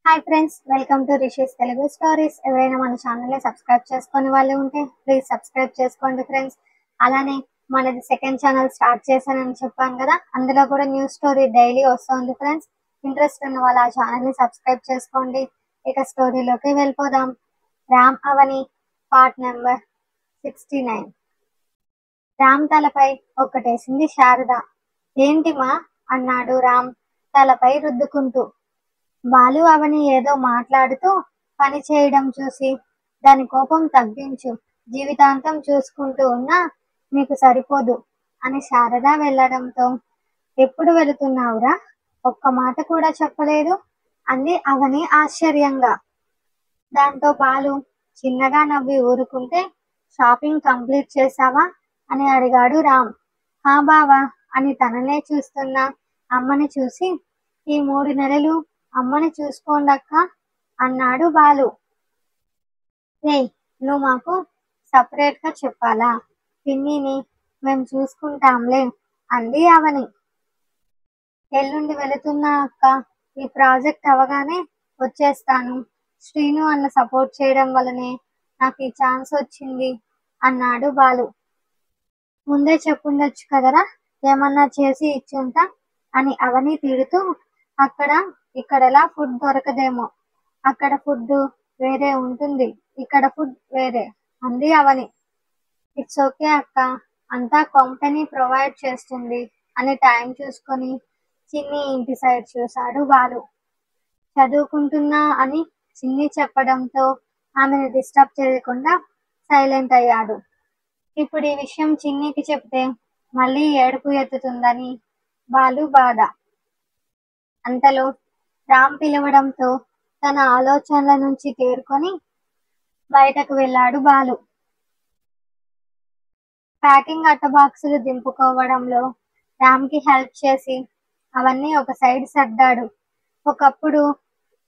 Hi friends, welcome to rishis Telugu stories. ఎవరైనా మన ఛానల్ని సబ్స్క్రైబ్ చేసుకునే వాళ్ళు ఉంటే ప్లీజ్ సబ్స్క్రైబ్ చేసుకోండి ఫ్రెండ్స్. అలానే మనది సెకండ్ ఛానల్ స్టార్ట్ చేశానని చెప్పాను కదా, అందులో కూడా న్యూస్ స్టోరీ డైలీ వస్తుంది ఫ్రెండ్స్. ఇంట్రెస్ట్ ఉన్న వాళ్ళు ఆ ఛానల్ని సబ్స్క్రైబ్ చేసుకోండి. ఇక స్టోరీలోకి వెళ్ళిపోదాం. రామ్ అవని పార్ట్ నెంబర్ 69. రామ్ తలపై ఒక్కటేసింది శారద. ఏంటిమా అన్నాడు రామ్ తలపై రుద్దుకుంటూ. బాలు అవని ఏదో మాట్లాడుతూ పని చేయడం చూసి, దాని కోపం తగ్గించు, జీవితాంతం చూసుకుంటూ ఉన్నా మీకు సరిపోదు అని శారద వెళ్ళడంతో, ఎప్పుడు వెళుతున్నావురా, ఒక్క మాట కూడా చెప్పలేదు అంది అవని ఆశ్చర్యంగా. దాంతో బాలు చిన్నగా నవ్వి ఊరుకుంటే, షాపింగ్ కంప్లీట్ చేశావా అని అడిగాడు రామ్. హా బావా అని తననే చూస్తున్న అమ్మని చూసి, ఈ 3 నెలలు అమ్మని చూసుకోండక్క అన్నాడు బాలు. రేయ్, నువ్వు మాకు సపరేట్ గా చెప్పాలా, పిన్నిని మేము చూసుకుంటాంలే అంది అవని. ఎల్లుండి వెళుతున్నా అక్క, ఈ ప్రాజెక్ట్ అవగానే వచ్చేస్తాను. శ్రీను అన్న సపోర్ట్ చేయడం వల్లనే నాకు ఈ ఛాన్స్ వచ్చింది అన్నాడు బాలు. ముందే చెప్పుండొచ్చు కదరా, ఏమన్నా చేసి ఇచ్చుంటా అని అవని తిడుతూ, అక్కడ ఇక్కడలా ఫుడ్ దొరకదేమో, అక్కడ ఫుడ్ వేరే ఉంటుంది, ఇక్కడ ఫుడ్ వేరే అంది అవని. ఇట్స్ ఓకే అక్క, అంతా కంపెనీ ప్రొవైడ్ చేస్తుంది అని టైం చూసుకొని చిన్ని ఇంటి సైడ్ చూశాడు బాలు. చదువుకుంటున్నా అని చిన్ని చెప్పడంతో ఆమెను డిస్టర్బ్ చేయకుండా సైలెంట్ అయ్యాడు. ఇప్పుడు ఈ విషయం చిన్నికి చెప్తే మళ్ళీ ఏడుపు ఎత్తుతుందని బాలు బాధ. అంతలో రామ్ పిలవడంతో తన ఆలోచనల నుంచి తేరుకొని బయటకు వెళ్ళాడు బాలు. ప్యాకింగ్ అట్ట బాక్సులు దింపుకోవడంలో రామ్కి హెల్ప్ చేసి అవన్నీ ఒక సైడ్ సర్దాడు. ఒకప్పుడు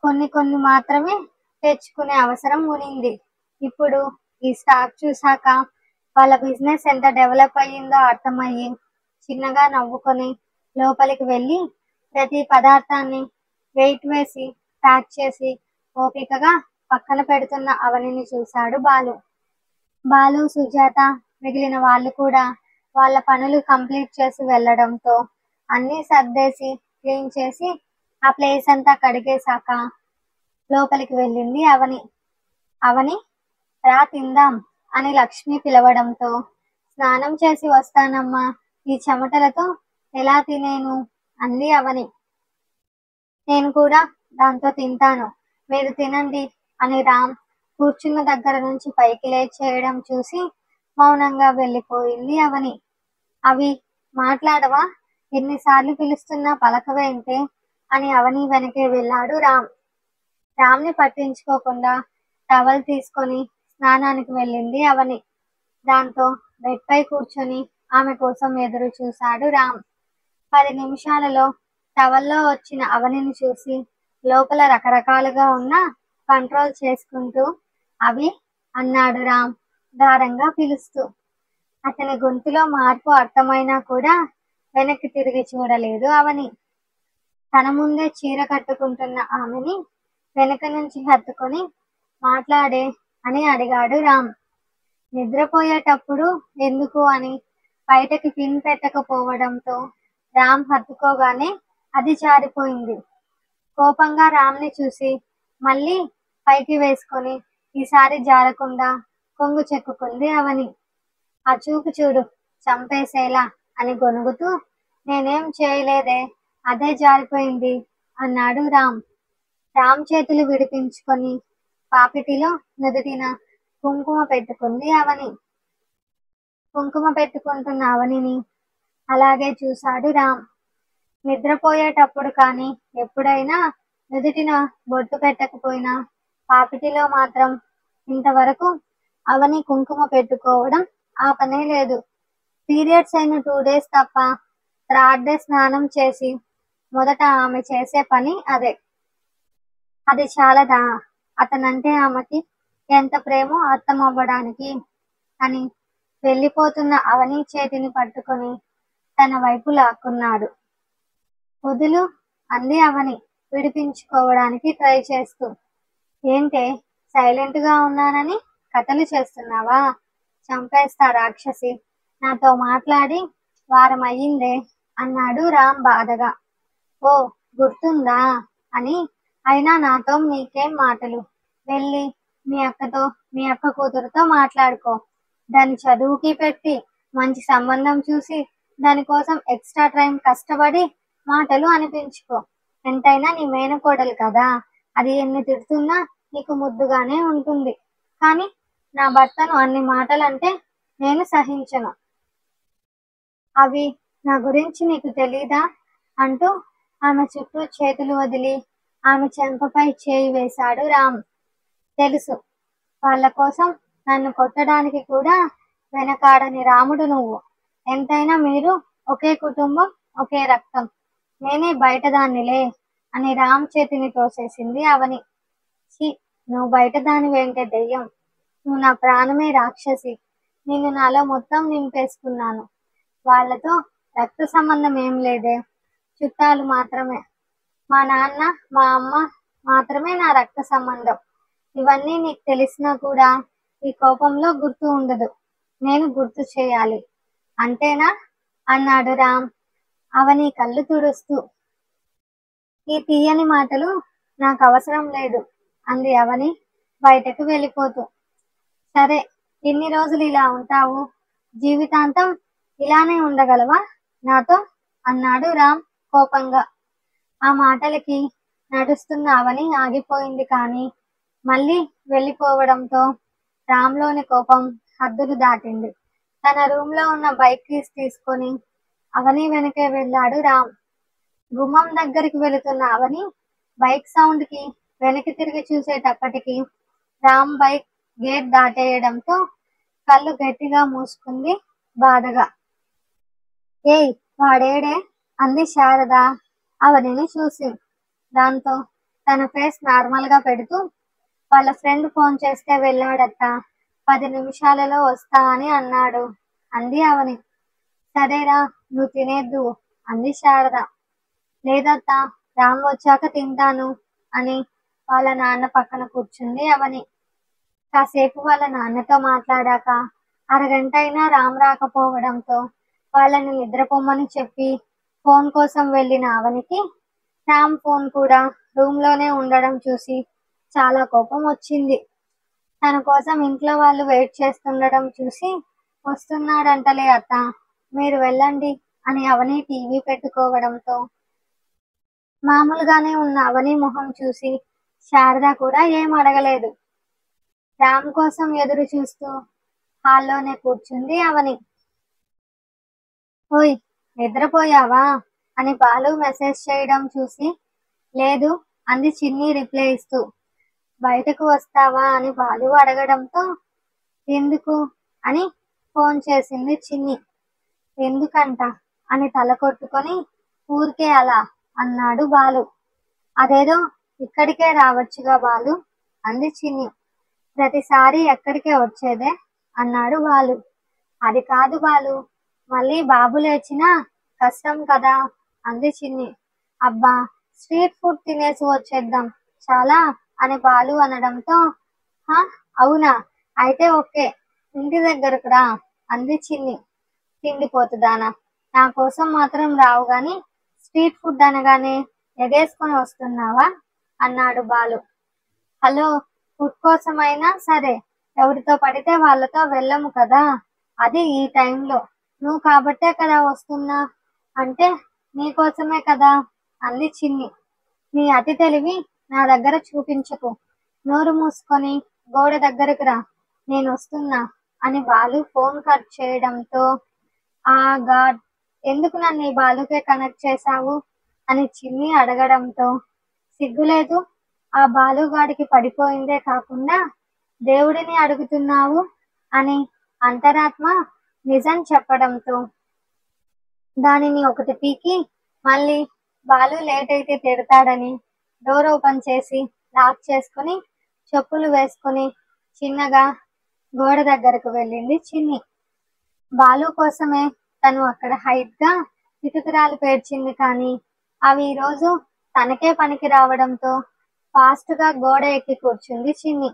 కొన్ని మాత్రమే తెచ్చుకునే అవసరం ఉనింది. ఇప్పుడు ఈ స్టాక్ చూశాక వాళ్ళ బిజినెస్ ఎంత డెవలప్ అయ్యిందో అర్థమయ్యి చిన్నగా నవ్వుకొని లోపలికి వెళ్ళి ప్రతి పదార్థాన్ని వెయిట్ వేసి ప్యాక్ చేసి ఓపికగా పక్కన పెడుతున్న అవనిని చూశాడు బాలు. బాలు, సుజాత మిగిలిన వాళ్ళు కూడా వాళ్ళ పనులు కంప్లీట్ చేసి వెళ్ళడంతో అన్నీ సర్దేసి క్లీన్ చేసి ఆ ప్లేస్ అంతా కడిగేశాక లోపలికి వెళ్ళింది అవని. అవని, రా తిందాం అని లక్ష్మి పిలవడంతో, స్నానం చేసి వస్తానమ్మా, ఈ చెమటలతో ఎలా తినేను అంది అవని. నేను కూడా దాంతో తింటాను, మీరు తినండి అని రామ్ కూర్చున్న దగ్గర నుంచి పైకి లేచేయడం చూసి మౌనంగా వెళ్ళిపోయింది అవని. అవి మాట్లాడవా, ఎన్నిసార్లు పిలుస్తున్నా పలకవేంటే అని అవని వెనకే వెళ్ళాడు రామ్. రామ్ని పట్టించుకోకుండా టవల్ తీసుకొని స్నానానికి వెళ్ళింది అవని. దాంతో బెడ్ పై కూర్చొని ఆమె కోసం ఎదురు చూశాడు రామ్. 10 నిమిషాలలో టవల్లో వచ్చిన అవనిని చూసి లోపల రకరకాలుగా ఉన్న కంట్రోల్ చేసుకుంటూ, అవి అన్నాడు రామ్ గారంగా పిలుస్తూ. అతని గొంతులో మార్పు అర్థమైనా కూడా వెనక్కి తిరిగి చూడలేదు అవని. తన ముందే చీర కట్టుకుంటున్న ఆమెని వెనక నుంచి హత్తుకొని, మాట్లాడే అని అడిగాడు రామ్. నిద్రపోయేటప్పుడు ఎందుకు అని బయటకి పిన్ పెట్టకపోవడంతో రామ్ హత్తుకోగానే అది జారిపోయింది. కోపంగా రామ్ని చూసి మళ్ళీ పైకి వేసుకొని ఈసారి జారకుండా కొంగు చెక్కుకుంది అవని. ఆ చూపు చూడు, చంపేసేలా అని గొనుగుతూ, నేనేం చేయలేదే, అదే జారిపోయింది అన్నాడు రామ్. రామ్ చేతులు విడిపించుకొని పాపిటిలో నుదుటిన కుంకుమ పెట్టుకుంది అవని. కుంకుమ పెట్టుకుంటున్న అవనిని అలాగే చూశాడు రామ్. నిద్రపోయేటప్పుడు కానీ ఎప్పుడైనా నుదుటిన బొట్టు పెట్టకపోయినా పాపిటిలో మాత్రం ఇంతవరకు అవని కుంకుమ పెట్టుకోవడం ఆపనే లేదు. పీరియడ్స్ అయిన 2 days తప్ప 3rd day స్నానం చేసి మొదట ఆమె చేసే పని అదే. అది చాలదా అతనంటే ఆమెకి ఎంత ప్రేమో అర్థం అవ్వడానికి అని వెళ్ళిపోతున్న అవని చేతిని పట్టుకొని తన వైపు లాక్కున్నాడు. వదులు అంది అవని. విడిపించుకోవడానికి ట్రై చేస్తూ. ఏంటే సైలెంట్ గా ఉన్నానని కథలు చేస్తున్నావా? చంపేస్తా రాక్షసి, నాతో మాట్లాడి వారం అయ్యిందే అన్నాడు రామ్ బాధగా. ఓ గుర్తుందా అని, అయినా నాతో నీకేం మాటలు, వెళ్ళి మీ అక్క కూతురుతో మాట్లాడుకో. దాని చదువుకి పెట్టి మంచి సంబంధం చూసి దానికోసం ఎక్స్ట్రా టైం కష్టపడి మాటలు అనిపించుకో. ఎంతైనా నీ మేనకోడలు కదా, అది ఎన్ని తిడుతున్నా నీకు ముద్దుగానే ఉంటుంది. కానీ నా భర్తను అన్ని మాటలంటే నేను సహించను. అవి నా గురించి నీకు తెలీదా అంటూ ఆమె చుట్టూ చేతులు వదిలి ఆమె చెంపపై చేయి వేశాడు రామ్. తెలుసు, వాళ్ళ కోసం నన్ను కొట్టడానికి కూడా వెనకాడని రాముడు నువ్వు. ఎంతైనా మీరు ఒకే కుటుంబం, ఒకే రక్తం. నేనే బయటదాన్నిలే అని రామ్ చేతిని తోసేసింది అవని. ఛీ, నువ్వు బయటదాని వెంటే దెయ్యం. నువ్వు నా ప్రాణమే రాక్షసి. నిన్ను నాలో మొత్తం నింపేసుకున్నాను. వాళ్ళతో రక్త సంబంధం ఏం లేదే, చుట్టాలు మాత్రమే. మా నాన్న, మా అమ్మ మాత్రమే నా రక్త సంబంధం. ఇవన్నీ నీకు తెలిసినా కూడా ఈ కోపంలో గుర్తు ఉండదు. నేను గుర్తు చేయాలి అంతేనా అన్నాడు రామ్ అవని కళ్ళు తుడుస్తూ. ఈ తీయని మాటలు నాకు అవసరం లేదు అంది అవని బయటకు వెళ్ళిపోతూ. సరే, ఎన్ని రోజులు ఇలా ఉంటావు? జీవితాంతం ఇలానే ఉండగలవా నాతో అన్నాడు రామ్ కోపంగా. ఆ మాటలకి నడుస్తున్న అవని ఆగిపోయింది. కానీ మళ్ళీ వెళ్ళిపోవడంతో రామ్లోని కోపం హద్దులు దాటింది. తన రూమ్ లో ఉన్న బైక్ కీస్ తీసుకొని అవని వెనకే వెళ్ళాడు రామ్. గుమ్మం దగ్గరికి వెళుతున్న అవని బైక్ సౌండ్ కి వెనక్కి తిరిగి చూసేటప్పటికి రామ్ బైక్ గేట్ దాటేయడంతో కళ్ళు గట్టిగా మూసుకుంది బాధగా. ఏయ్, వాడేడే అంది శారద అవనిని చూసి. దాంతో తన ఫేస్ నార్మల్ గా పెడుతూ, వాళ్ళ ఫ్రెండ్ ఫోన్ చేస్తే వెళ్ళాడత్త, 10 నిమిషాలలో వస్తా అని అన్నాడు అంది అవని. సరేరా, నువ్వు తినేద్దు అంది శారద. లేదత్తా, రామ్ వచ్చాక తింటాను అని వాళ్ళ నాన్న పక్కన కూర్చుంది అవని. కాసేపు వాళ్ళ నాన్నతో మాట్లాడాక అరగంట అయినా రామ్ రాకపోవడంతో వాళ్ళని నిద్రపోమ్మని చెప్పి ఫోన్ కోసం వెళ్ళిన అవనికి రామ్ ఫోన్ కూడా రూమ్ లోనే ఉండడం చూసి చాలా కోపం వచ్చింది. తన కోసం ఇంట్లో వాళ్ళు వెయిట్ చేస్తుండడం చూసి, వస్తున్నాడంటలే అత్త, మీరు వెళ్ళండి అని అవని టీవీ పెట్టుకోవడంతో మామూలుగానే ఉన్న అవని మొహం చూసి శారద కూడా ఏం అడగలేదు. రామ్ కోసం ఎదురు చూస్తూ హాల్లోనే కూర్చుంది అవని. ఓయ్, నిద్రపోయావా అని బాలు మెసేజ్ చేయడం చూసి లేదు అంది చిన్ని రిప్లై ఇస్తూ. బయటకు వస్తావా అని బాలు అడగడంతో ఎందుకు అని ఫోన్ చేసింది చిన్ని. ఎందుకంట అని తల కొట్టుకొని ఊరికే అలా అన్నాడు బాలు. అదేదో ఇక్కడికే రావచ్చుగా బాలు అంది చిన్ని. ప్రతిసారి ఎక్కడికే వచ్చేదే అన్నాడు బాలు. అది కాదు బాలు, మళ్ళీ బాబు లేచినా కష్టం కదా అంది చిన్ని. అబ్బా, స్ట్రీట్ ఫుడ్ తినేసి వచ్చేద్దాం చాలా అని బాలు అనడంతో హా అవునా, అయితే ఓకే, ఇంటి దగ్గరకు రా అంది చిన్ని. తిండిపోతుదానా, నా కోసం మాత్రం రావు గాని స్ట్రీట్ ఫుడ్ అనగానే ఎగేసుకొని వస్తున్నావా అన్నాడు బాలు. హలో, ఫుడ్ కోసమైనా సరే ఎవరితో పడితే వాళ్ళతో వెళ్ళము కదా, అది ఈ టైంలో నువ్వు కాబట్టే కదా వస్తున్నా. అంటే నీకోసమే కదా అంది చిన్ని. నీ అతి తెలివి నా దగ్గర చూపించకు, నోరు మూసుకొని గోడ దగ్గరకు రా, నేను వస్తున్నా అని బాలు ఫోన్ కట్ చేయడంతో ఆ గాడ్, ఎందుకు నన్ను ఈ బాలుకే కనెక్ట్ చేశావు అని చిన్ని అడగడంతో సిగ్గులేదు, ఆ బాలుగాడికి పడిపోయిందే కాకుండా దేవుడిని అడుగుతున్నావు అని అంతరాత్మ నిజం చెప్పడంతో దానిని ఒకటి పీకి మళ్ళీ బాలు లేట్ అయితే తిడతాడని డోర్ ఓపెన్ చేసి లాక్ చేసుకుని చెప్పులు వేసుకుని చిన్నగా గోడ దగ్గరకు వెళ్ళింది చిన్ని. బాలు కోసమే తను అక్కడ హైట్ గా ఇటుకురాలు పేర్చింది. కానీ అవి ఈరోజు తనకే పనికి రావడంతో ఫాస్ట్ గా గోడ ఎక్కి కూర్చుంది చిన్ని.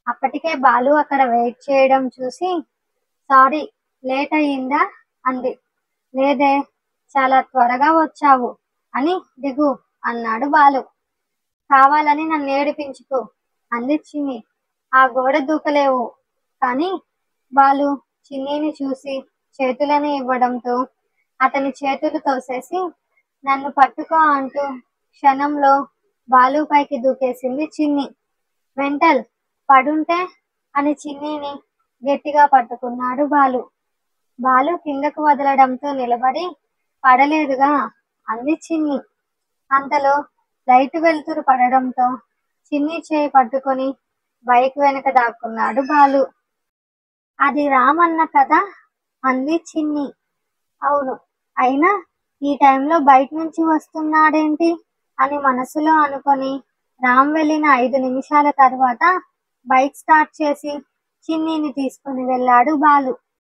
అప్పటికే బాలు అక్కడ వెయిట్ చేయడం చూసి, సారీ లేట్ అయ్యిందా అంది. లేదే, చాలా త్వరగా వచ్చావు అని దిగు అన్నాడు బాలు. కావాలని నన్ను ఏడిపించుకో అంది చిన్ని. ఆ గోడ దూకలేవు కానీ బాలు చిన్నిని చూసి చేతులను ఇవ్వడంతో అతని చేతులు తోసేసి నన్ను పట్టుకో అంటూ క్షణంలో బాలు పైకి దూకేసింది చిన్ని. మెంటల్, పడుంటే అని చిన్నిని గట్టిగా పట్టుకున్నాడు బాలు. బాలు కిందకు వదలడంతో నిలబడి, పడలేదుగా అంది చిన్ని. అంతలో లైట్ వెలుతురు పడడంతో చిన్ని చేయి పట్టుకొని బైక్ వెనక దాక్కున్నాడు బాలు. అది రామన్న కదా అంది చిన్ని. అవును, అయినా ఈ టైంలో బయట నుంచి వస్తున్నాడేంటి అని మనసులో అనుకొని రామ్ వెళ్ళిన 5 నిమిషాల తర్వాత బైక్ స్టార్ట్ చేసి చిన్నిని తీసుకుని వెళ్ళాడు బాలు.